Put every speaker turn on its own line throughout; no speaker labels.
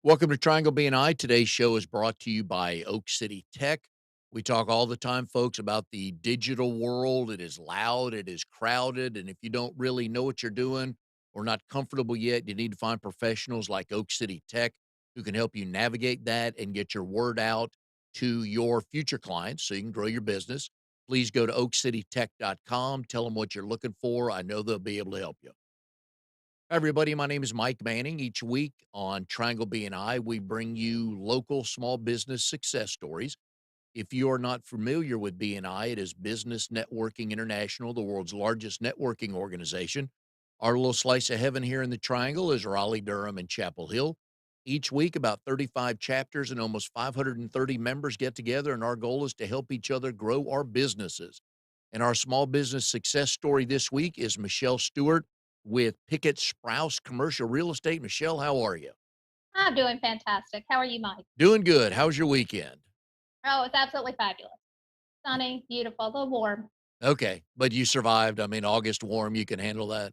Welcome to Triangle BNI. Today's show is brought to you by Oak City Tech. We talk all the time, folks, about the digital world. It is loud, it is crowded, and if you don't really know what you're doing or not comfortable yet, you need to find professionals like Oak City Tech who can help you navigate that and get your word out to your future clients so you can grow your business. Please go to oakcitytech.com, tell them what you're looking for. I know they'll be able to help you. Hi, everybody. My name is Mike Manning. Each week on Triangle BNI, we bring you local small business success stories. If you are not familiar with BNI, it is Business Networking International, the world's largest networking organization. Our little slice of heaven here in the Triangle is Raleigh, Durham, and Chapel Hill. Each week, about 35 chapters and almost 530 members get together, and our goal is to help each other grow our businesses. And our small business success story this week is Michele Stewart with Pickett Sprouse Commercial Real Estate. Michelle, how are you?
I'm doing fantastic. How are you, Mike?
Doing good. How's your weekend?
Oh, it's absolutely fabulous. Sunny, beautiful, a little warm.
Okay, but you survived. I mean, August warm, you can handle that.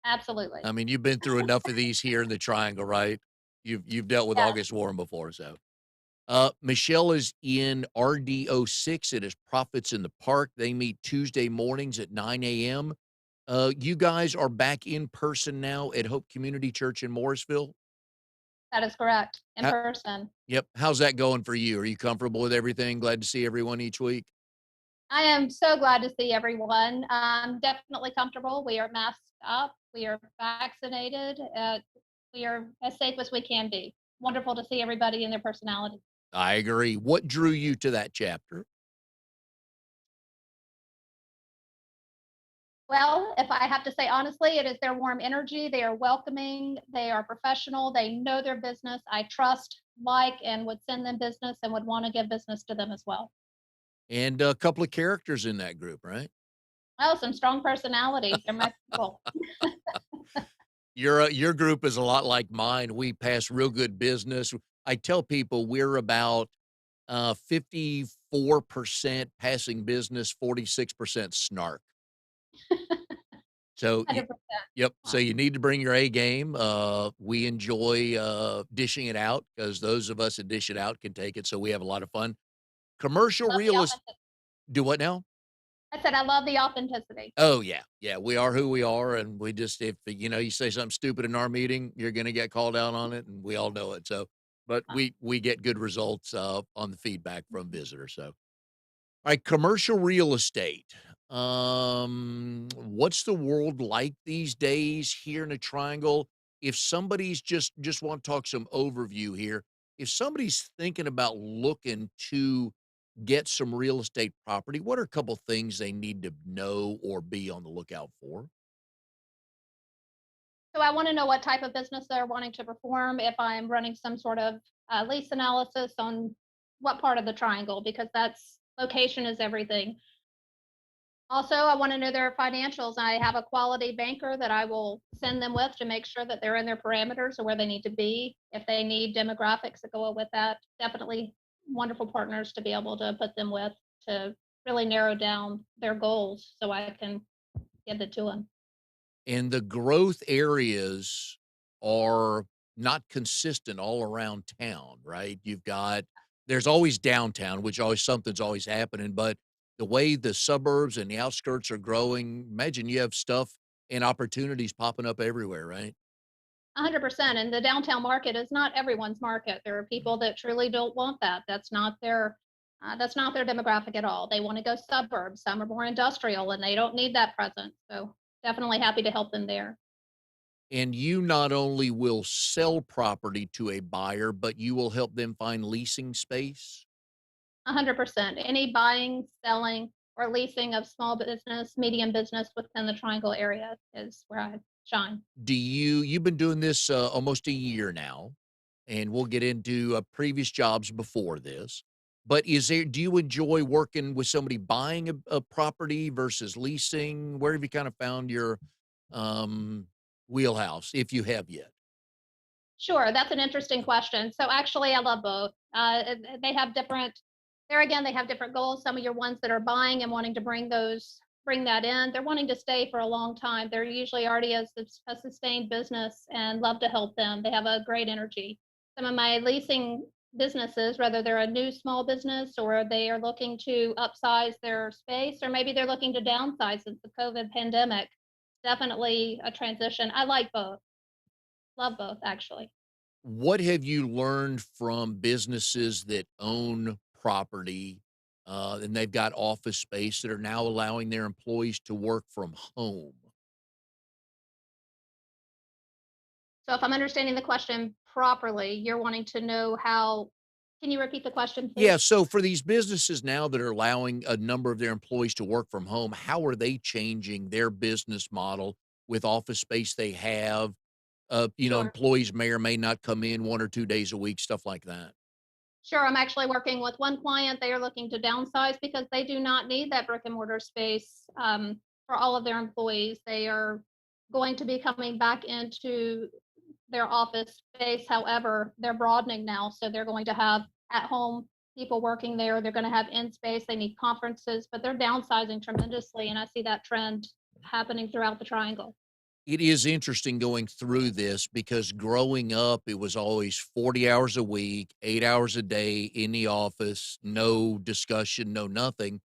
Absolutely.
I mean, you've been through enough of these here in the Triangle, right? You've dealt with
Yes,
August warm before, so. Michelle is in RDO6. It is Profits in the Park. They meet Tuesday mornings at 9 a.m. You guys are back in person now at Hope Community Church in Morrisville.
that is correct. In
How,
person.
yep. How's that going for you? Are you comfortable with everything? Glad to see everyone each week.
I am so glad to see everyone. Definitely comfortable. We are masked up. We are vaccinated. We are as safe as we can be. Wonderful to see everybody in their personality.
I agree. What drew you to that chapter?
Well, if I have to say honestly, it is their warm energy. They are welcoming. They are professional. They know their business. I trust, like, and would send them business and would want to give business to them as well.
And a couple of characters in that group, right?
Oh, some strong personalities. They're my people.
Your group is a lot like mine. We pass real good business. I tell people we're about 54% passing business, 46% snark. So,
100%.
yep. So
Wow.
you need to bring your A game. We enjoy dishing it out because those of us that dish it out can take it. So we have a lot of fun. Commercial
Love the
real estate.
authentic
Do what now?
I said I love the authenticity.
Oh, yeah. Yeah, we are who we are, and we just if, you say something stupid in our meeting, you're gonna get called out on it, and we all know it, so but
Uh,
we get good results, on the feedback from visitors, so. Alright, commercial real estate. What's the world like these days here in the Triangle? If somebody's just wanna talk some overview here, if somebody's thinking about looking to get some real estate property, what are a couple things they need to know or be on the lookout for?
So I want to know what type of business they're wanting to perform, if I'm running some sort of lease analysis on what part of the triangle, because that's location is everything. Also, I want to know their financials. I have a quality banker that I will send them with to make sure that they're in their parameters or where they need to be. If they need demographics that go with that, definitely wonderful partners to be able to put them with to really narrow down their goals so I can give it to them.
And the growth areas are not consistent all around town, right? There's always downtown, which always something's always happening, but the way the suburbs and the outskirts are growing, imagine you have stuff and opportunities popping up everywhere, right?
100%. And the downtown market is not everyone's market. There are people that truly don't want that. That's not their demographic at all. They want to go suburbs. Some are more industrial and they don't need that presence. So definitely happy to help them there.
And you not only will sell property to a buyer, but you will help them find leasing space.
100%. Any buying, selling, or leasing of small business, medium business within the Triangle area is where I shine.
You've been doing this almost a year now, and we'll get into previous jobs before this. But do you enjoy working with somebody buying a property versus leasing? Where have you kind of found your um, wheelhouse, if you have yet?
Sure, that's an interesting question. So actually, I love both. They have different. There again, they have different goals. Some of your ones that are buying and wanting to bring that in, they're wanting to stay for a long time. They're usually already a sustained business and love to help them. They have a great energy. some of my leasing businesses, whether they're a new small business or they are looking to upsize their space, or maybe they're looking to downsize since the COVID pandemic. Definitely a transition. I like both. Love both, actually.
What have you learned from businesses that own property, and they've got office space that are now allowing their employees to work from home?
So if I'm understanding the question properly, you're wanting to know how. Can you repeat the question,
Yeah,
please?
so for these businesses now that are allowing a number of their employees to work from home, how are they changing their business model with office space they have?
Sure.
Employees may or may not come in 1 or 2 days a week, stuff like that.
Sure, I'm actually working with one client. They are looking to downsize because they do not need that brick and mortar space for all of their employees. They are going to be coming back into their office space. However, they're broadening now. So they're going to have at home people working there. They're going to have in space. They need conferences, but they're downsizing tremendously. And I see that trend happening throughout the triangle.
It is interesting going through this because growing up, it was always 40 hours a week, 8 hours a day in the office, no discussion, no nothing.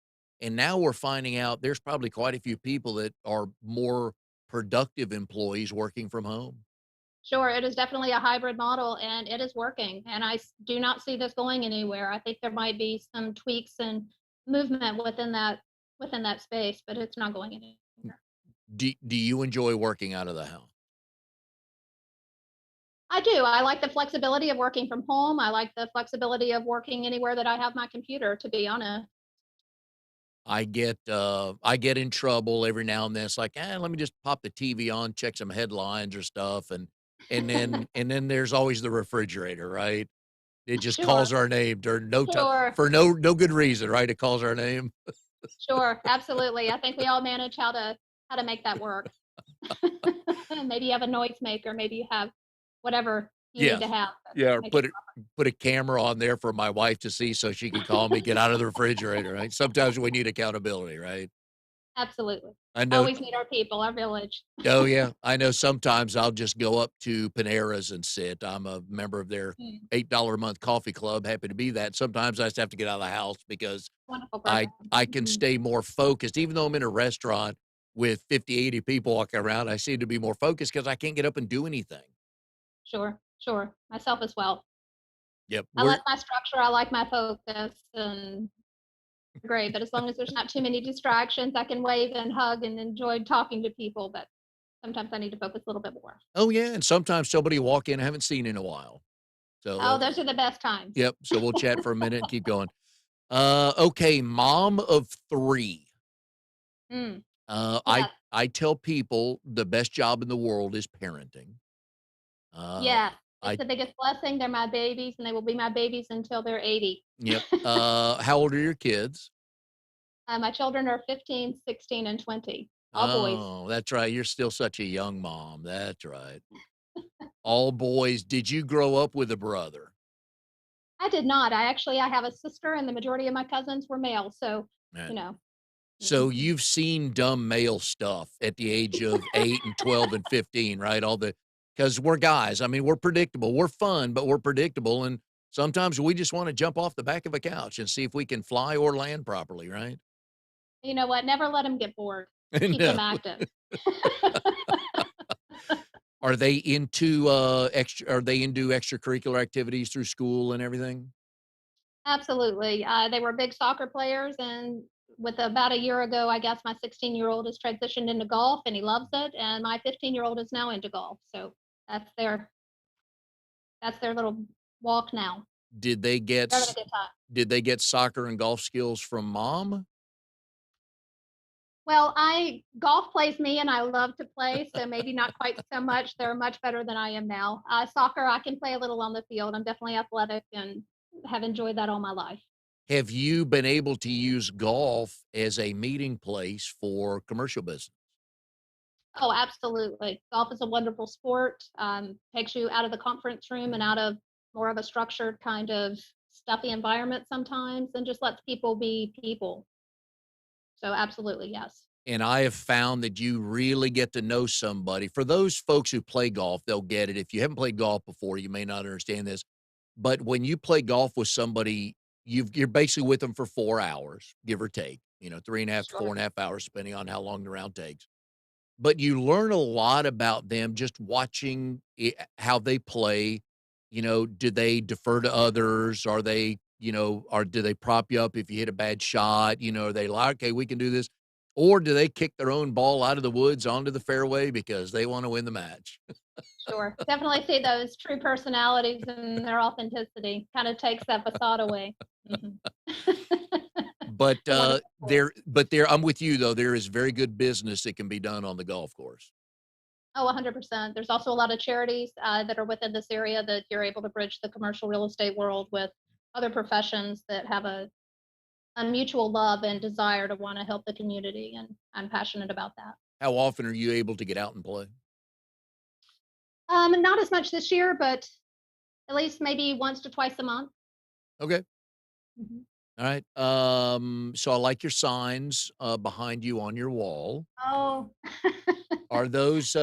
And now we're finding out there's probably quite a few people that are more productive employees working from home.
Sure, it is definitely a hybrid model and it is working. And do not see this going anywhere. I think there might be some tweaks and movement within that space, but it's not going anywhere.
Do you enjoy working out of the house?
I do. I like the flexibility of working from home. I like the flexibility of working anywhere that I have my computer, to be honest.
I get in trouble every now and then. It's like, let me just pop the TV on, check some headlines or stuff, and then there's always the refrigerator, right? It just calls
Sure,
our name during no time
sure,
for no good reason, right? It calls our name.
sure. Absolutely. I think we all manage how to make that work. Maybe you have a noisemaker, maybe you have whatever you need to
Yes.
have that
Yeah, or
makes it
put a camera on there for my wife to see so she can call me, get out of the refrigerator, right? Sometimes we need accountability, right?
absolutely.
I know.
Always need our people, our village.
Oh, yeah. I know sometimes I'll just go up to Panera's and sit. I'm a member of their
Mm,
$8 a month coffee club, happy to be that. Sometimes I just have to get out of the house because
wonderful
I
program.
I can
Mhm.
stay more focused. Even though I'm in a restaurant with 50, 80 people walking around, I seem to be more focused because I can't get up and do anything.
Sure, sure. Myself as well.
Yep.
I
We're
like my structure, I like my focus, and great, but as long as there's not too many distractions, I can wave and hug and enjoy talking to people, but sometimes I need to focus a little bit more.
Oh, yeah, and sometimes somebody will walk in I haven't seen in a while. So,
Oh, those are the best times.
yep, so we'll chat for a minute and keep going. Okay, mom of 3.
Mm,
Uh, I
yes,
I tell people the best job in the world is parenting. Uh,
yes. It's
I
the biggest blessing. They're my babies, and they will be my babies until they're 80.
Yep. How old are your kids?
My children are 15, 16, and 20, all boys.
Oh, that's right, you're still such a young mom, that's right. All boys. Did you grow up with a brother?
I did not. I have a sister, and the majority of my cousins were male, so,
Eh.
you know.
So
Mhm.
you've seen dumb male stuff at the age of 8 and 12 and 15, right? All the because we're guys. I mean, we're predictable. We're fun, but we're predictable. And sometimes we just want to jump off the back of a couch and see if we can fly or land properly, right?
You know what? Never let them get bored. Keep
No.
them active.
Are they into are they into extracurricular activities through school and everything?
Absolutely. They were big soccer players, and with about a year ago, I guess my 16-year-old has transitioned into golf, and he loves it, and my 15-year-old is now into golf. So that's their that's their little walk now.
Did they get
They're having
s-
a good time.
did they get soccer and golf skills from mom?
Well, I golf plays me, and I love to play, so maybe not quite so much. They're much better than I am now. Soccer, I can play a little on the field. I'm definitely athletic and have enjoyed that all my life.
Have you been able to use golf as a meeting place for commercial business?
Oh, absolutely. Golf is a wonderful sport. Takes you out of the conference room and out of more of a structured kind of stuffy environment sometimes, and just lets people be people. So, absolutely, yes.
And I have found that you really get to know somebody. For those folks who play golf, they'll get it. If you haven't played golf before, you may not understand this. But when you play golf with somebody, you're basically with them for 4 hours, give or take, 3.5 to
Sure.
4.5 hours, depending on how long the round takes. But you learn a lot about them just watching how they play. Do they defer to others? Are they, or do they prop you up if you hit a bad shot? Are they like, okay, we can do this? Or do they kick their own ball out of the woods onto the fairway because they want to win the match?
Sure. Definitely see those true personalities and their authenticity. Kinda takes that facade away. Mhm.
But
The wonderful sport.
I'm with you though. There is very good business that can be done on the golf course.
Oh, 100%. There's also a lot of charities, that are within this area that you're able to bridge the commercial real estate world with other professions that have a mutual love and desire to wanna help the community, and I'm passionate about that.
How often are you able to get out and play?
Not as much this year, but at least maybe once to twice a month.
Okay.
Mhm.
All right. So I like your signs behind you on your wall.
Oh.
Are those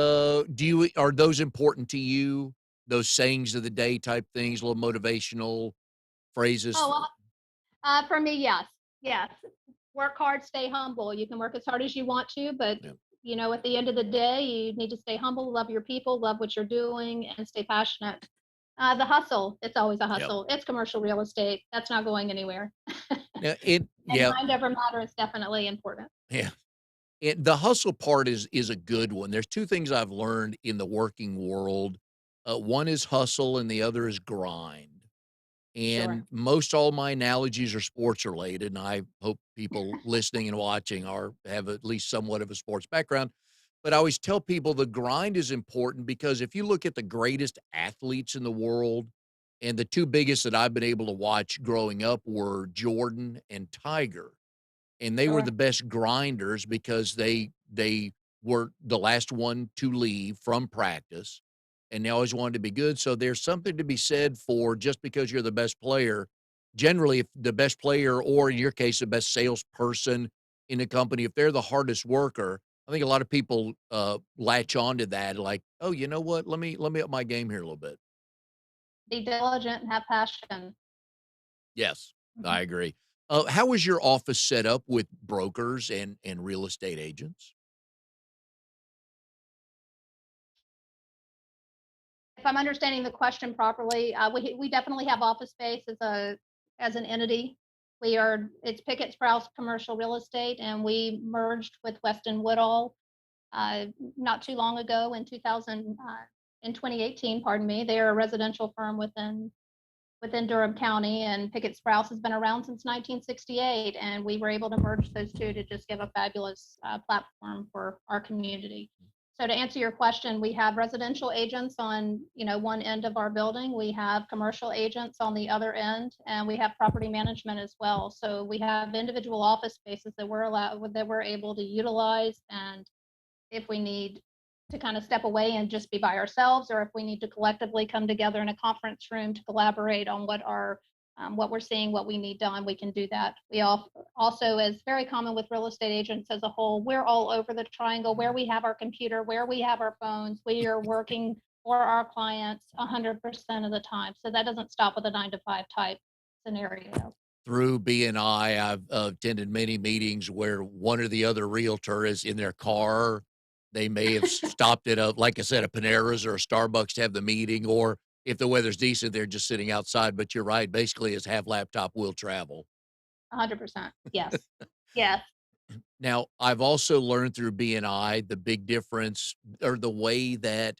important to you? Those sayings of the day type things, little motivational phrases?
Oh, well, for me, yes. Yes. Work hard, stay humble. You can work as hard as you want to, but,
Yeah.
at the end of the day, you need to stay humble, love your people, love what you're doing, and stay passionate. The hustle, it's always a
Yep.
hustle. It's commercial real estate. That's not going anywhere. And
Yeah,
mind over matter is definitely important.
yeah. The hustle part is a good one. There's 2 things I've learned in the working world. One is hustle and the other is grind.
Sure.
And most all my analogies are sports related, and I hope people listening and watching have at least somewhat of a sports background. But I always tell people the grind is important because if you look at the greatest athletes in the world, and the 2 biggest that I've been able to watch growing up were Jordan and Tiger, and they were the
Sure.
best grinders because they were the last one to leave from practice, and they always wanted to be good. So there's something to be said for just because you're the best player. Generally, if the best player, or in your case, the best salesperson in the company, if they're the hardest worker, I think a lot of people latch onto that, like, oh, you know what? Let me up my game here a little bit.
Be diligent and have passion.
Yes,
Mhm.
I agree. How is your office set up with brokers and real estate agents?
If I'm understanding the question properly, we definitely have office space as an entity. It's Pickett Sprouse Commercial Real Estate, and we merged with Weston Woodall not too long ago in 2018. Pardon me. They are a residential firm within Durham County, and Pickett Sprouse has been around since 1968, and we were able to merge those two to just give a fabulous platform for our community. So to answer your question, we have residential agents on one end of our building, we have commercial agents on the other end, and we have property management as well. So we have individual office spaces that we're able to utilize, and if we need to kind of step away and just be by ourselves, or if we need to collectively come together in a conference room to collaborate on what we're seeing, what we need done, we can do that. Also, as very common with real estate agents as a whole, we're all over the triangle where we have our computer, where we have our phones. We are working for our clients 100% of the time. So that doesn't stop with a 9 to 5 type scenario.
Through BNI, I've attended many meetings where one or the other realtor is in their car. They may have stopped at like I said, a Panera's or a Starbucks to have the meeting, or if the weather's decent, they're just sitting outside. But you're right, basically, is have laptop will travel.
100%. Yes. Yes.
Now, I've also learned through BNI the big difference, or the way that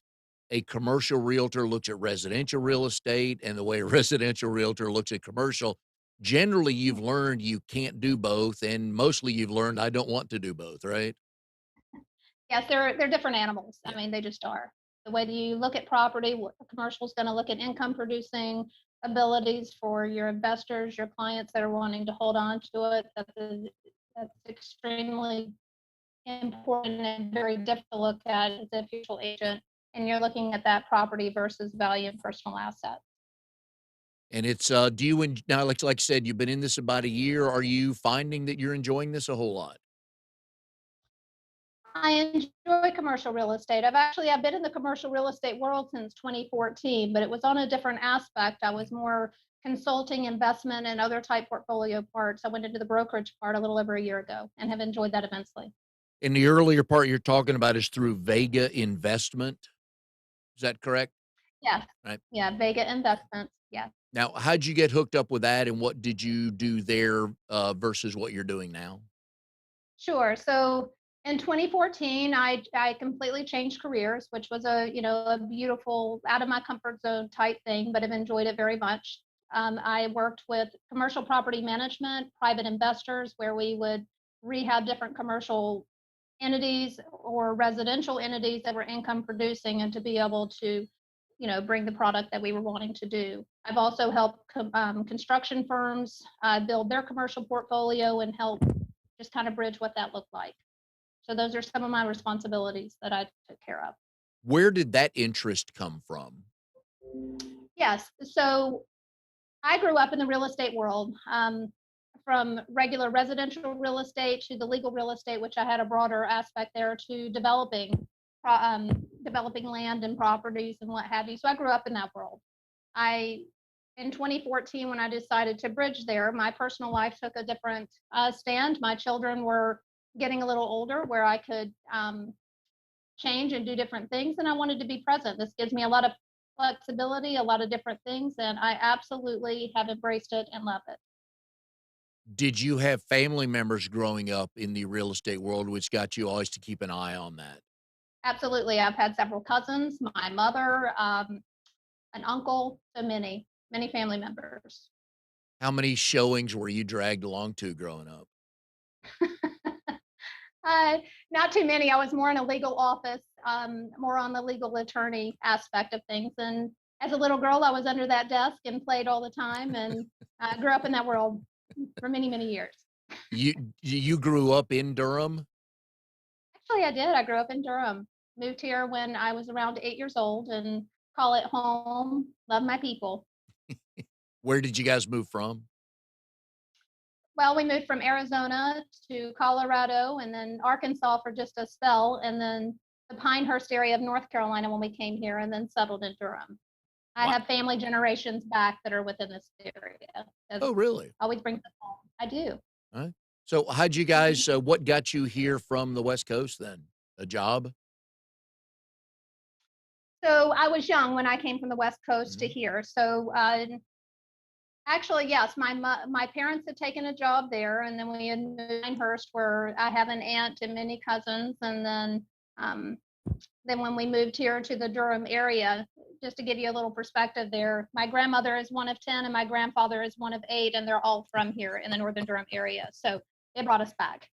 a commercial realtor looks at residential real estate and the way a residential realtor looks at commercial. Generally, you've learned you can't do both, and mostly you've learned I don't want to do both, right?
Yes, they're different animals. I
Yeah.
mean, they just are. The way that you look at property, what a commercial is gonna look at income producing abilities for your investors, your clients that are wanting to hold on to it. That's extremely important and very difficult to look at as a mutual agent, and you're looking at that property versus value and personal asset.
And it's do you now, like I said, you've been in this about a year. Are you finding that you're enjoying this a whole lot?
I enjoy commercial real estate. I've been in the commercial real estate world since 2014, but it was on a different aspect. I was more consulting, investment, and other type portfolio parts. I went into the brokerage part a little over a year ago and have enjoyed that immensely.
And the earlier part you're talking about is through Vega Investment. Is that correct?
Yes.
Right.
Yeah, Vega Investments. Yes.
Now, how'd you get hooked up with that, and what did you do there, versus what you're doing now?
Sure. So in 2014, I completely changed careers, which was a beautiful out of my comfort zone type thing, but I've enjoyed it very much. I worked with commercial property management, private investors, where we would rehab different commercial entities or residential entities that were income producing, and to be able to bring the product that we were wanting to do. I've also helped construction firms build their commercial portfolio and help just kind of bridge what that looked like. So those are some of my responsibilities that I took care of.
Where did that interest come from?
Yes. So I grew up in the real estate world, from regular residential real estate to the legal real estate, which I had a broader aspect there, to developing land and properties and what have you. So I grew up in that world. I In 2014, when I decided to bridge there, my personal life took a different stand. My children were getting a little older, where I could change and do different things, and I wanted to be present. This gives me a lot of flexibility, a lot of different things, and I absolutely have embraced it and love it.
Did you have family members growing up in the real estate world, which got you always to keep an eye on that?
Absolutely. I've had several cousins, my mother, an uncle, so many family members.
How many showings were you dragged along to growing up?
Not too many. I was more in a legal office, more on the legal attorney aspect of things. And as a little girl, I was under that desk and played all the time, and I grew up in that world for many, many years.
You grew up in Durham?
Actually, I did. I grew up in Durham. Moved here when I was around 8 years old and call it home. Love my people.
Where did you guys move from?
Well, we moved from Arizona to Colorado and then Arkansas for just a spell, and then the Pinehurst area of North Carolina when we came here, and then settled in Durham. I
Wow.
have family generations back that are within this area. That
Oh, really?
always brings us home. I do.
Alright. So how'd you
Mhm.
guys, what got you here from the West Coast then? A job?
So I was young when I came from the West Coast to
Mhm.
here. So actually, yes, my parents had taken a job there, and then we had moved to Pinehurst, where I have an aunt and many cousins, and um, then when we moved here to the Durham area, just to give you a little perspective there, my grandmother is one of 10 and my grandfather is one of 8, and they're all from here in the Northern Durham area. So it brought us back.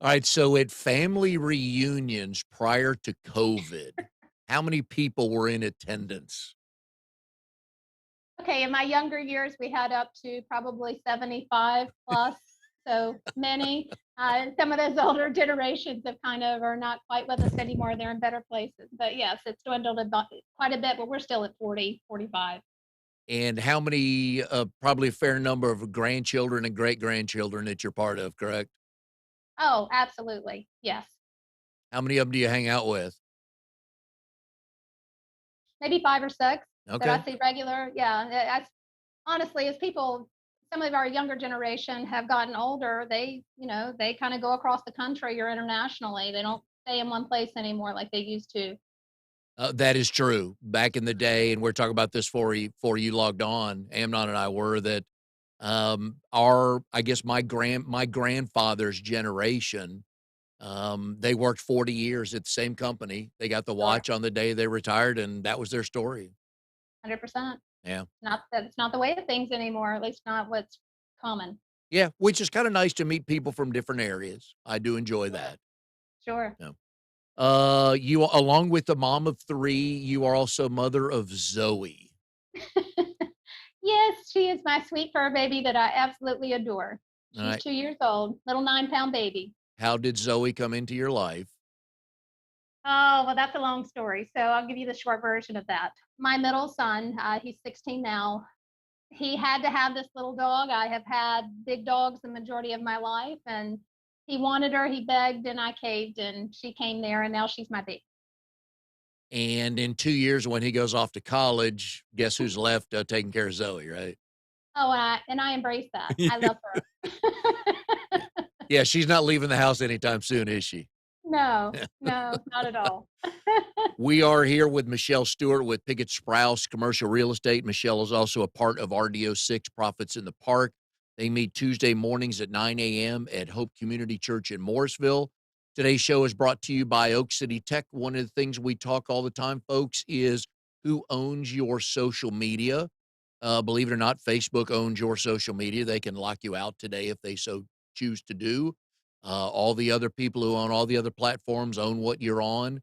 Alright, so at family reunions prior to COVID, how many people were in attendance?
Okay, in my younger years, we had up to probably 75 plus, so many. Some of those older generations have kind of are not quite with us anymore. They're in better places. But yes, it's dwindled quite a bit, but we're still at 40, 45.
And how many, probably a fair number of grandchildren and great-grandchildren that you're part of, correct?
Oh, absolutely. Yes.
How many of them do you hang out with?
Maybe 5 or 6 that I
Okay.
see regular. Yeah, honestly, as people, some of our younger generation have gotten older, they kind of go across the country or internationally. They don't stay in one place anymore like they used to.
That is true. Back in the day, and we're talking about this before you logged on, Amnon and I were that, our I guess my grandfather's generation, they worked 40 years at the same company. They got the
Sure,
watch on the day they retired, and that was their story.
100%.
Yeah.
Not that it's not the way of things anymore, at least not what's common.
Yeah, which is kinda nice to meet people from different areas. I do enjoy
Sure,
that.
sure.
Yeah. You along with the mom of 3, you are also mother of Zoe.
Yes, she is my sweet fur baby that I absolutely adore. She's
Alright.
2 years old, little 9-pound baby.
How did Zoe come into your life?
Oh, well, that's a long story. So I'll give you the short version of that. My middle son, he's 16 now. He had to have this little dog. I have had big dogs the majority of my life, and He wanted her, he begged, and I caved, and she came there, and now she's my baby.
And in 2 years, when he goes off to college, guess who's left, taking care of Zoe, right?
Oh, and I embrace that. I love her.
Yeah, she's not leaving the house anytime soon, is she?
No, no, not at all.
We are here with Michele Stewart with Pickett Sprouse Commercial Real Estate. Michele is also a part of RDO6 Profits in the Park. They meet Tuesday mornings at 9 a.m. at Hope Community Church in Morrisville. Today's show is brought to you by Oak City Tech. One of the things we talk all the time, folks, is who owns your social media. Believe it or not, Facebook owns your social media. They can lock you out today if they so choose to do. All the other people who own all the other platforms own what you're on,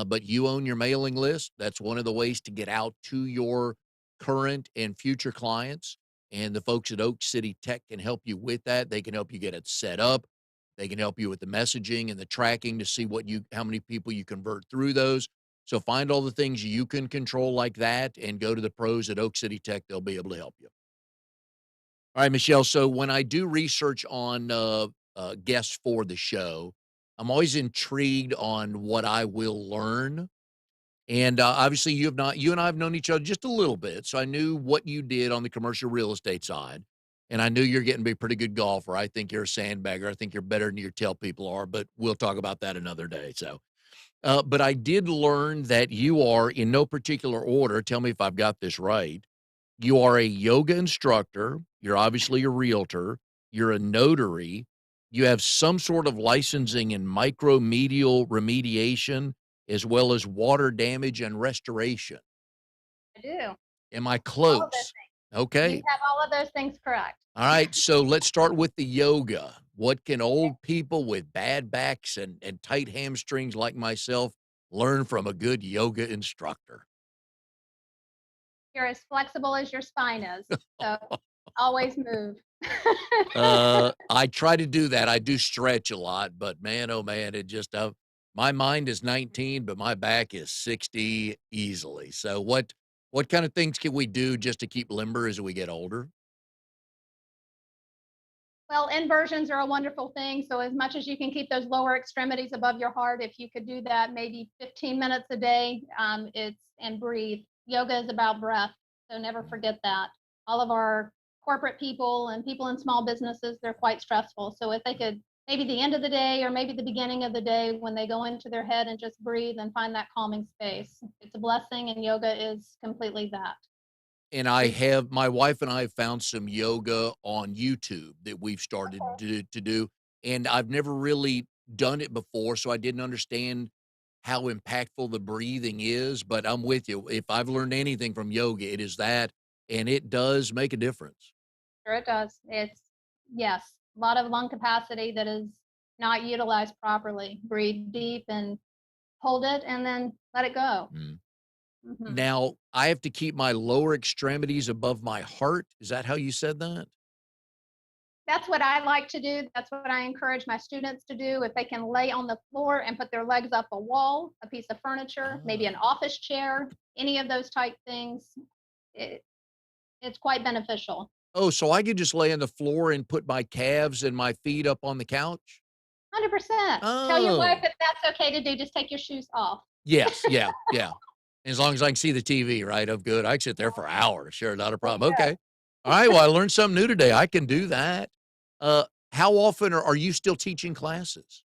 but you own your mailing list. That's one of the ways to get out to your current and future clients. And the folks at Oak City Tech can help you with that. They can help you get it set up. They can help you with the messaging and the tracking to see how many people you convert through those. So find all the things you can control like that and go to the pros at Oak City Tech. They'll be able to help you. All right, Michele. So when I do research on guests for the show, I'm always intrigued on what I will learn. And obviously, you and I have known each other just a little bit. So I knew what you did on the commercial real estate side. And I knew you're getting to be a pretty good golfer. I think you're a sandbagger. I think you're better than you tell people are, but we'll talk about that another day. So, but I did learn that you are, in no particular order, tell me if I've got this right. You are a yoga instructor. You're obviously a realtor. You're a notary. You have some sort of licensing in micromedial remediation as well as water damage and restoration.
I do.
Am I
All of those
close?
things. You
Okay.
have all of those things correct.
All right. So let's start with the yoga. What can old people with bad backs and tight hamstrings like myself learn from a good yoga instructor?
You're as flexible as your spine is, so always move.
I try to do that. I do stretch a lot, but man, oh man, it just my mind is 19, but my back is 60 easily. So what kind of things can we do just to keep limber as we get older?
Well, inversions are a wonderful thing. So, as much as you can keep those lower extremities above your heart, if you could do that maybe 15 minutes a day, and breathe. Yoga is about breath. So, never forget that. All of our corporate people and people in small businesses, they're quite stressful. So, if they could maybe the end of the day or maybe the beginning of the day when they go into their head and just breathe and find that calming space, it's a blessing. And yoga is completely that.
And my wife and I have found some yoga on YouTube that we've started to do. And I've never really done it before, so I didn't understand how impactful the breathing is. But I'm with you. If I've learned anything from yoga, it is that, and it does make a difference.
Sure it does. It's yes, a lot of lung capacity that is not utilized properly. Breathe deep and hold it and then let it go.
Mm.
Mhm.
Now, I have to keep my lower extremities above my heart. Is that how you said that?
That's what I like to do. That's what I encourage my students to do. If they can lay on the floor and put their legs up a wall, a piece of furniture, maybe an
Ah.
office chair, any of those type things, it, it's quite beneficial.
Oh, so I could just lay on the floor and put my calves and my feet up on the couch?
100%. Tell your wife
Oh.
that that's okay to do. Just take your shoes off.
Yes, yeah, yeah. As long as I can see the TV, right? Of good. I can sit there for hours. Sure, not a problem. Okay. All right. Well, I learned something new today. I can do that. Uh, how often are you still teaching classes?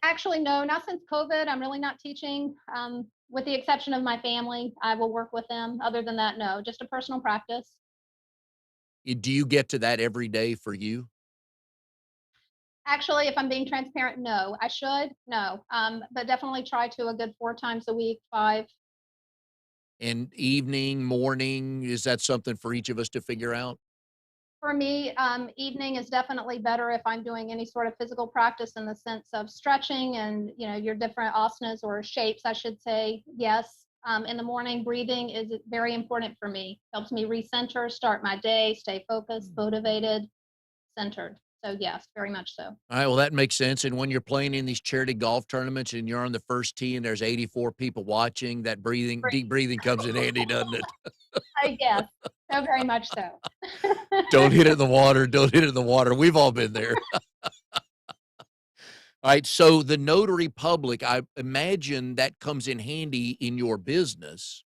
Actually, no, not since COVID. I'm really not teaching. With the exception of my family, I will work with them. Other than that, no, just a personal practice.
Do you get to that every day for you?
Actually, if I'm being transparent, no, I should, no, but definitely try to a good 4 times a week, 5.
And evening, morning, is that something for each of us to figure out?
For me, evening is definitely better if I'm doing any sort of physical practice in the sense of stretching and your different asanas or shapes, I should say. Yes, in the morning, breathing is very important for me. Helps me recenter, start my day, stay focused,
Mm.
motivated, centered. So, yes, very much so.
Alright, well, that makes sense, and when you're playing in these charity golf tournaments and you're on the first tee and there's 84 people watching, that deep breathing comes in handy, doesn't it?
I guess. So very much so.
Don't hit it in the water, don't hit it in the water. We've all been there. Alright, so the notary public, I imagine that comes in handy in your business.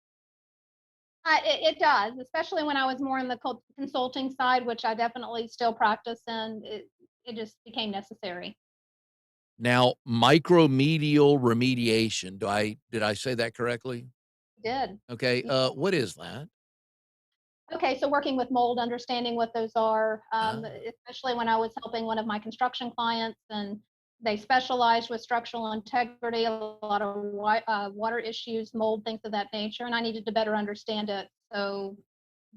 It does, especially when I was more in the consulting side, which I definitely still practice in. It just became necessary.
Now, micromedial remediation, did I say that correctly?
It did.
Okay,
You
what is that?
Okay, so working with mold, understanding what those are,
Ah,
especially when I was helping one of my construction clients, and they specialized with structural integrity, a lot of water issues, mold, things of that nature, and I needed to better understand it. So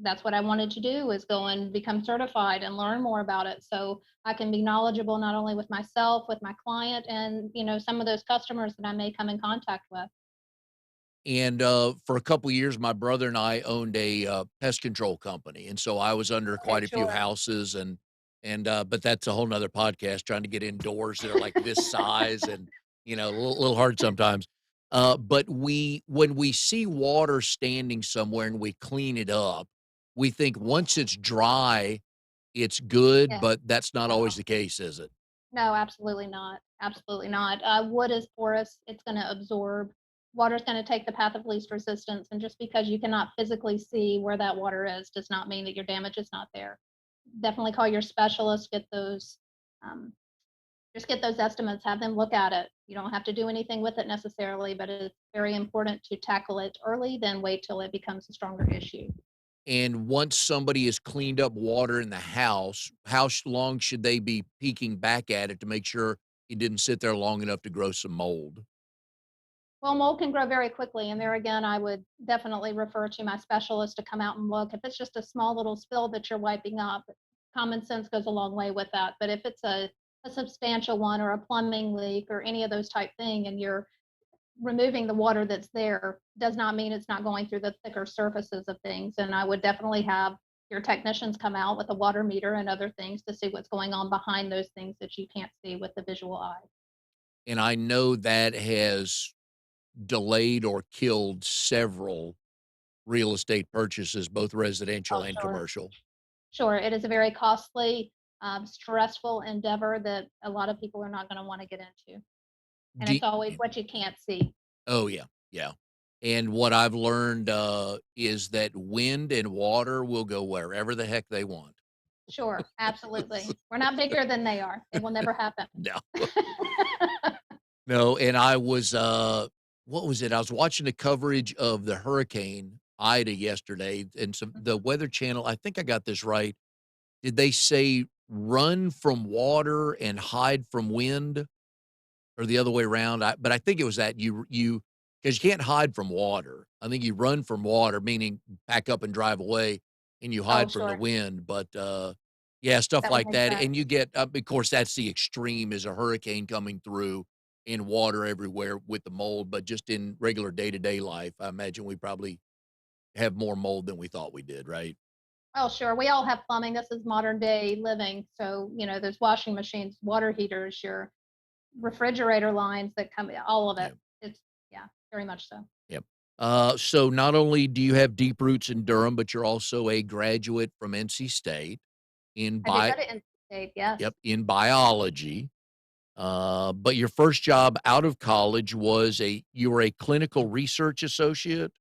that's what I wanted to do, is go and become certified and learn more about it, so I can be knowledgeable not only with myself, with my client, and some of those customers that I may come in contact with.
and, for a couple years, my brother and I owned a, pest control company, and so I was under
Okay,
quite a few
sure.
houses but that's a whole nother podcast trying to get indoors that are like this size and, a little hard sometimes. But when we see water standing somewhere and we clean it up, we think once it's dry, it's good,
Yeah.
but that's not
No.
always the case, is it?
No, absolutely not. Absolutely not. Wood is porous. It's going to absorb. Water's going to take the path of least resistance. And just because you cannot physically see where that water is does not mean that your damage is not there. Definitely call your specialist. Um, just get those estimates. Have them look at it. You don't have to do anything with it necessarily, but it's very important to tackle it early, then wait till it becomes a stronger issue.
And once somebody has cleaned up water in the house, how long should they be peeking back at it to make sure it didn't sit there long enough to grow some mold?
Well, mold can grow very quickly, and there again, I would definitely refer to my specialist to come out and look. If it's just a small little spill that you're wiping up, common sense goes a long way with that. But if it's a substantial one, or a plumbing leak, or any of those type thing, and you're removing the water that's there, does not mean it's not going through the thicker surfaces of things. And I would definitely have your technicians come out with a water meter and other things to see what's going on behind those things that you can't see with the visual eye.
And I know that has delayed or killed several real estate purchases, both residential
Oh,
and
sure.
commercial.
Sure, it is a very costly, stressful endeavor that a lot of people are not gonna wanna get into, and
Do
it's always what you can't see.
Oh, yeah, yeah. And what I've learned, is that wind and water will go wherever the heck they want.
Sure, absolutely. We're not bigger than they are. It will never happen.
No. No, and I was, what was it? I was watching the coverage of the hurricane Ida yesterday, and the Weather Channel, I think I got this right. Did they say run from water and hide from wind, or the other way around? But I think it was that because you can't hide from water. I think you run from water, meaning pack up and drive away, and you
Oh,
hide from the
sure.
wind. But yeah, stuff
That would
like
make
that,
sense.
and you get, of course, that's the extreme is a hurricane coming through and water everywhere with the mold. But just in regular day to day life, I imagine we probably have more mold than we thought we did. Right?
Oh, sure. We all have plumbing. This is modern day living. So, there's washing machines, water heaters, your refrigerator lines that come, all of it.
Yeah.
It's yeah, very much so.
Yep. So not only do you have deep roots in Durham, but you're also a graduate from NC State in
I did
bi
go to NC State, yes.
yep, in biology. But your first job out of college was you were a clinical research associate?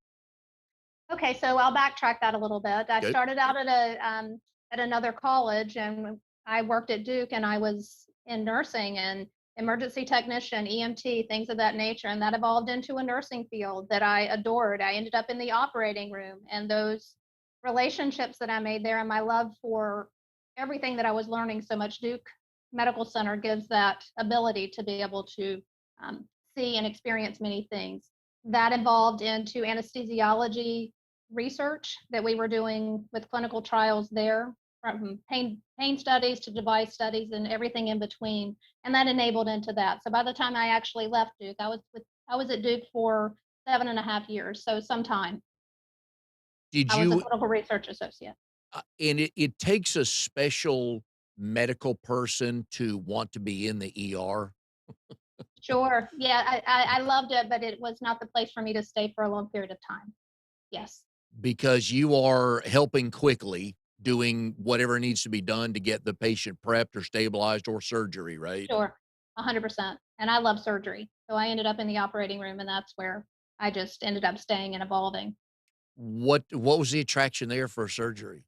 Okay, so I'll backtrack that a little bit. I
Good.
started out at another college, and I worked at Duke, and I was in nursing and emergency technician, EMT, things of that nature, and that evolved into a nursing field that I adored. I ended up in the operating room, and those relationships that I made there, and my love for everything that I was learning so much. Duke Medical Center gives that ability to be able to um, see and experience many things. That evolved into anesthesiology research that we were doing with clinical trials there, from pain studies to device studies and everything in between, and that enabled into that. So by the time I actually left Duke, I was at Duke for 7.5 years, so some time.
Did
I was a
you
clinical research associate.
and it takes a special medical person to want to be in the ER?
Sure. Yeah, I loved it, but it was not the place for me to stay for a long period of time. Yes.
Because you are helping quickly, doing whatever needs to be done to get the patient prepped or stabilized or surgery, right?
Sure. 100%. And I love surgery. So I ended up in the operating room, and that's where I just ended up staying and evolving.
What was the attraction there for surgery?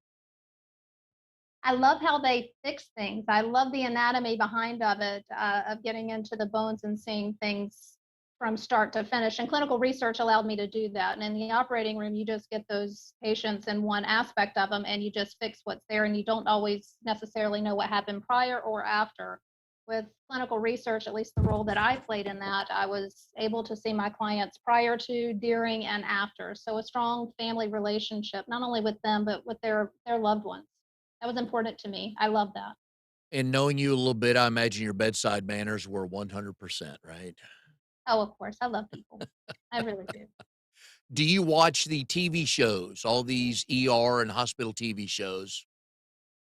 I love how they fix things. I love the anatomy behind of it, of getting into the bones and seeing things from start to finish. And clinical research allowed me to do that. And in the operating room, you just get those patients in one aspect of them, and you just fix what's there, and you don't always necessarily know what happened prior or after. With clinical research, at least the role that I played in that, I was able to see my clients prior to, during, and after. So a strong family relationship, not only with them, but with their loved ones. That was important to me. I love that.
And knowing you a little bit, I imagine your bedside manners were 100%, right?
Oh, of course, I love people. I really do.
Do you watch the TV shows, all these ER and hospital TV shows?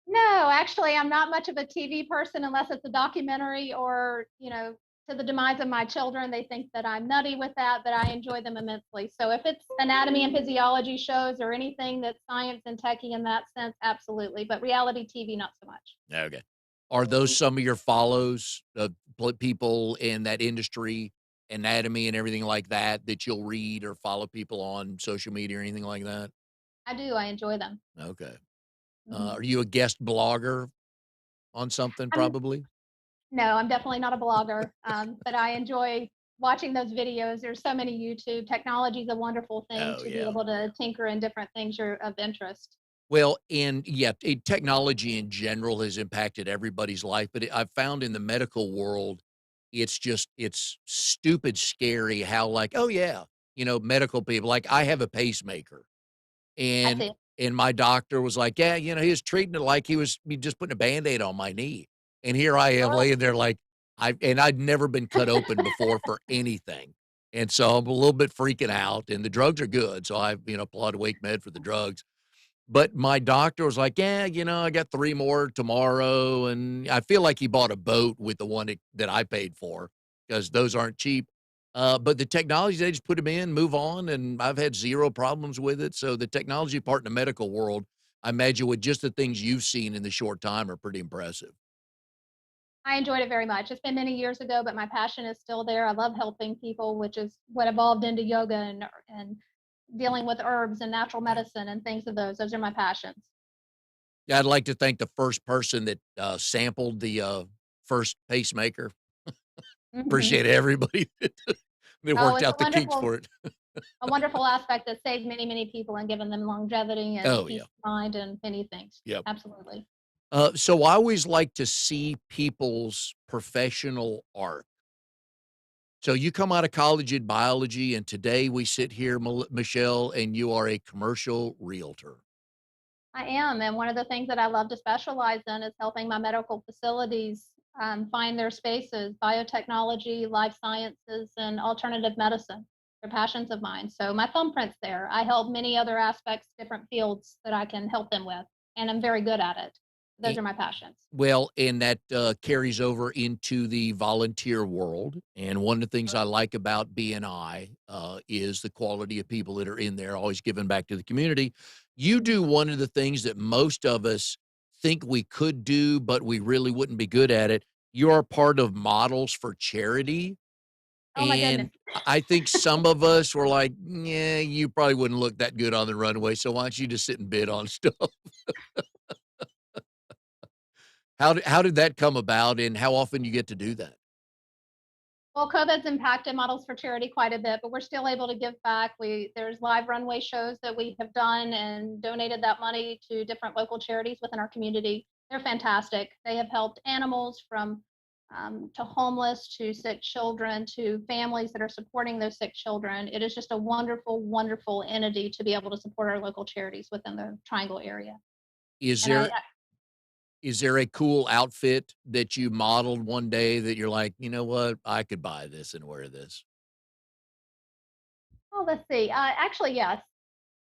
No, actually, I'm not much of a TV person unless it's a documentary or, to the demise of my children. They think that I'm nutty with that, but I enjoy them immensely. So if it's anatomy and physiology shows or anything that's science and techie in that sense, absolutely. But reality TV, not so much.
Okay. Are those some of your follows, people in that industry, anatomy and everything like that, that you'll read or follow people on social media or anything like that?
I do. I enjoy them.
Okay.
Mhm.
Are you a guest blogger on something
I'm
probably?
No, I'm definitely not a blogger, but I enjoy watching those videos. There's so many YouTube. Technology is a wonderful thing
Oh,
to be
yeah.
able to tinker in different things of interest.
Well, and yeah, technology in general has impacted everybody's life, but I've found in the medical world, it's stupid scary how like, oh yeah, medical people, like I have a pacemaker
I
and
see.
my doctor was like, yeah, he was treating it like he just putting a Band-Aid on my knee. And here I am
Oh,
laying there like I'd never been cut open before for anything. And so I'm a little bit freaking out and the drugs are good. So I, applaud Wake Med for the drugs, but my doctor was like, "Yeah, I got 3 more tomorrow," and I feel like he bought a boat with the one that I paid for because those aren't cheap. But the technology, they just put them in, move on, and I've had 0 problems with it. So the technology part in the medical world, I imagine with just the things you've seen in the short time are pretty impressive.
I enjoyed it very much. It's been many years ago, but my passion is still there. I love helping people, which is what evolved into yoga and dealing with herbs and natural
Yeah.
medicine and things of those. Those are my passions.
Yeah, I'd like to thank the first person that, sampled the, first pacemaker.
Mhm.
Appreciate everybody that
Oh,
worked
it's
out the kinks for it.
a wonderful aspect that saved many, many people and given them longevity and
Oh,
peace
yeah.
of mind and many things.
Yep.
Absolutely.
So I always like to see people's professional arc. So you come out of college in biology, and today we sit here, Michelle, and you are a commercial realtor.
I am, and one of the things that I love to specialize in is helping my medical facilities find their spaces, biotechnology, life sciences, and alternative medicine. They're passions of mine. So my thumbprint's there. I help many other aspects, different fields that I can help them with, and I'm very good at it. Those are my passions.
Well, and that, carries over into the volunteer world, and one of the things I
Sure.
like about BNI, is the quality of people that are in there, always giving back to the community. You do one of the things that most of us think we could do, but we really wouldn't be good at it. You're part of Models for Charity,
Oh my goodness.
and I think some of us were like, "Yeah, you probably wouldn't look that good on the runway, so why don't you just sit and bid on stuff?" How did that come about, and how often you get to do that?
Well, COVID's impacted Models for Charity quite a bit, but we're still able to give back. There's live runway shows that we have done and donated that money to different local charities within our community. They're fantastic. They have helped animals from to homeless to sick children to families that are supporting those sick children. It is just a wonderful, wonderful entity to be able to support our local charities within the Triangle area.
Is
And I,
there is there a cool outfit that you modeled one day that you're like, "You know what? I could buy this and wear this."
oh, let's see. Actually, yes.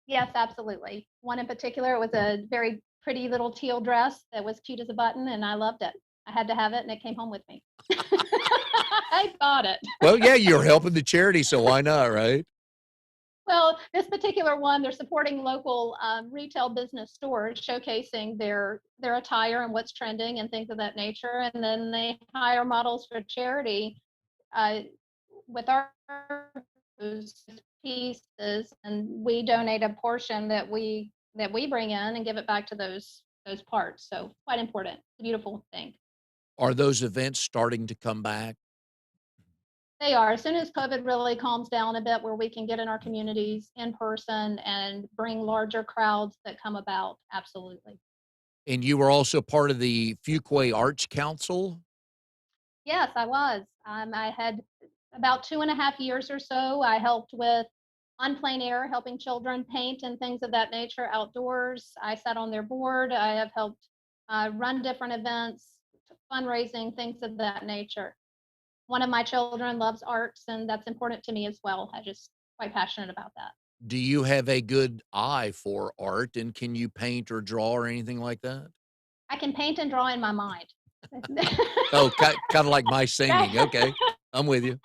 Yes, absolutely. One in particular was a very pretty little teal dress that was cute as a button, and I loved it. I had to have it, and it came home with me. I bought it.
Well, yeah, you're helping the charity, so why not, right?
Well, this particular one, they're supporting local retail business stores, showcasing their attire and what's trending and things of that nature. And then they hire models for charity uh, with our pieces, and we donate a portion that we bring in and give it back to those parts. So quite important. It's a beautiful thing.
Are those events starting to come back?
They are. As soon as COVID really calms down a bit, where we can get in our communities in person and bring larger crowds that come about, absolutely.
And you were also part of the Fuquay Arts Council?
Yes, I was. I had about 2.5 years or so. I helped with on plein air, helping children paint and things of that nature outdoors. I sat on their board. I have helped run different events, fundraising, things of that nature. One of my children loves arts, and that's important to me as well. I just quite passionate about that.
Do you have a good eye for art, and can you paint or draw or anything like that?
I can paint and draw in my mind.
Oh, kinda like my singing,
But
okay. I'm with you.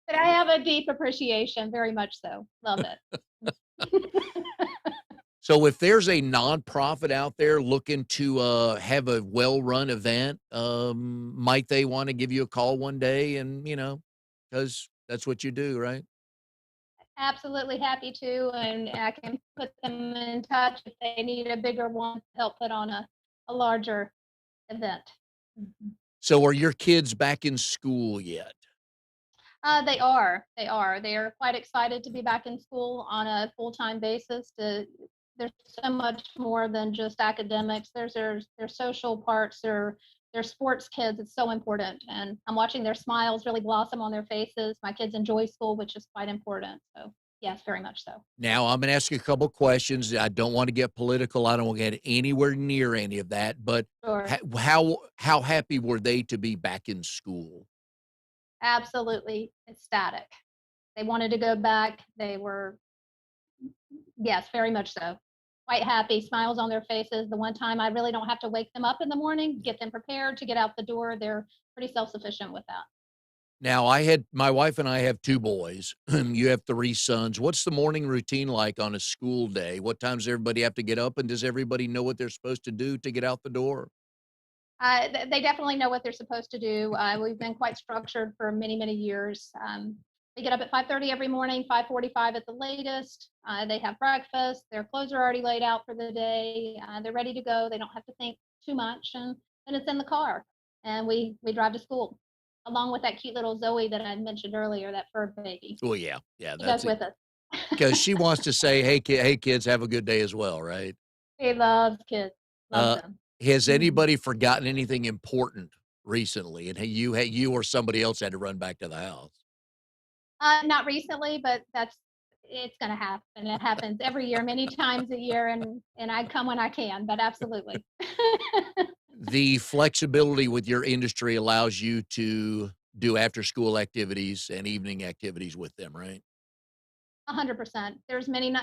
I have a deep appreciation, very much so. Love it.
So if there's a nonprofit out there looking to, have a well-run event, might they wanna give you a call one day and, because that's what you do, right?
Absolutely happy to, and I can put them in touch if they need a bigger one to help put on a larger event. Mhm.
So are your kids back in school yet?
They are. They are. They are quite excited to be back in school on a full-time basis. There's so much more than just academics. There's their social parts, their sports kids. It's so important, and I'm watching their smiles really blossom on their faces. My kids enjoy school, which is quite important. So yes, very much so.
Now, I'm gonna ask you a couple questions. I don't wanna get political. I don't wanna get anywhere near any of that, but
Sure.
how happy were they to be back in school?
Absolutely ecstatic. They wanted to go back. They were, yes, very much so. Quite happy, smiles on their faces. The one time I really don't have to wake them up in the morning, get them prepared to get out the door. They're pretty self-sufficient with that.
Now, I had my wife and I have 2 boys. You have 3 sons. What's the morning routine like on a school day? What times does everybody have to get up, and does everybody know what they're supposed to do to get out the door?
They definitely know what they're supposed to do. We've been quite structured for many, many years. They get up at 5:30 every morning, 5:45 at the latest. They have breakfast. Their clothes are already laid out for the day. They're ready to go. They don't have to think too much, and then it's in the car, and we drive to school, along with that cute little Zoe that I mentioned earlier, that fur baby.
Well, yeah, yeah,
He goes
that's it.
with us.
Because she wants to say, hey, kids, have a good day as well," right?
He loves kids, loves
Uh,
them.
has
Mhm.
anybody forgotten anything important recently, and you or somebody else had to run back to the house?
Not recently, but it's gonna happen. It happens every year, many times a year, and I come when I can, but absolutely.
The flexibility with your industry allows you to do after-school activities and evening activities with them, right?
100%. There's many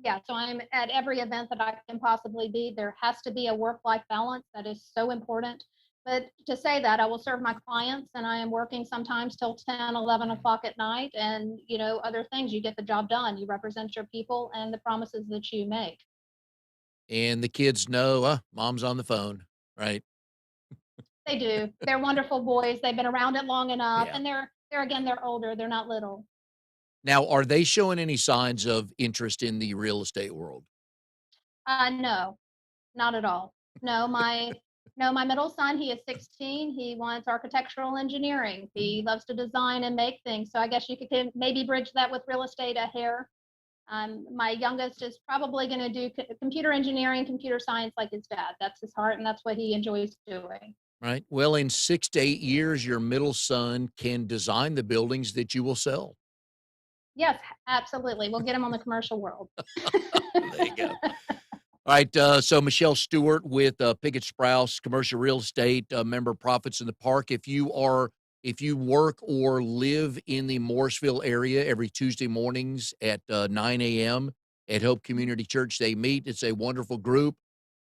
yeah, so I'm at every event that I can possibly be. There has to be a work-life balance that is so important. But to say that, I will serve my clients, and I am working sometimes till 10, 11 o'clock at night, and, other things. You get the job done. You represent your people and the promises that you make.
And the kids know, mom's on the phone, right?
They do. They're wonderful boys. They've been around it long enough,
Yeah.
and they're older. They're not little.
Now, are they showing any signs of interest in the real estate world?
No, not at all. No, my no, my middle son, he is 16. He wants architectural engineering. He loves to design and make things. So I guess you could maybe bridge that with real estate a hair. My youngest is probably going to do computer engineering, computer science like his dad. That's his heart, and that's what he enjoys doing.
Right. Well, in 6 to 8 years, your middle son can design the buildings that you will sell.
Yes, absolutely. We'll get him on the commercial world.
There you go. All right, so Michele Stewart with, Pickett Sprouse Commercial Real Estate, member Profits in the Park. If you work or live in the Morrisville area every Tuesday mornings at, 9 a.m. at Hope Community Church, they meet. It's a wonderful group.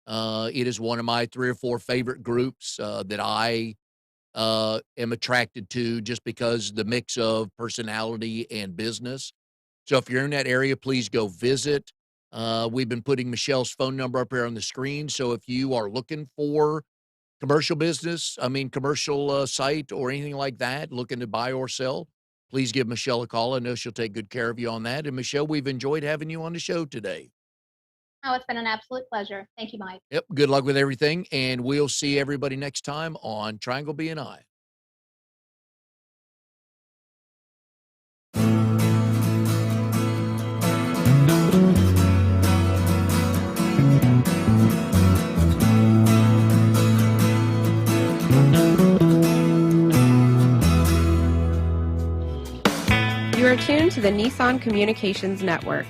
It is one of my 3 or 4 favorite groups that I am attracted to just because the mix of personality and business. So if you're in that area, please go visit. We've been putting Michelle's phone number up here on the screen. So if you are looking for commercial business, commercial site or anything like that, looking to buy or sell, please give Michelle a call. I know she'll take good care of you on that. And Michelle, we've enjoyed having you on the show today.
Oh, it's been an absolute pleasure. Thank you, Mike.
Yep. Good luck with everything. And we'll see everybody next time on Triangle BNI.
You are tuned to the Nissan Communications Network.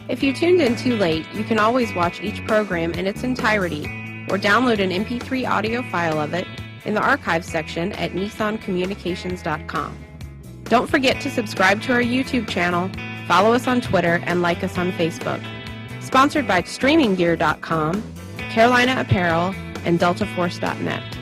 If you tuned in too late, you can always watch each program in its entirety or download an MP3 audio file of it in the archives section at nissancommunications.com. Don't forget to subscribe to our YouTube channel, follow us on Twitter, and like us on Facebook. Sponsored by StreamingGear.com, Carolina Apparel, and DeltaForce.net.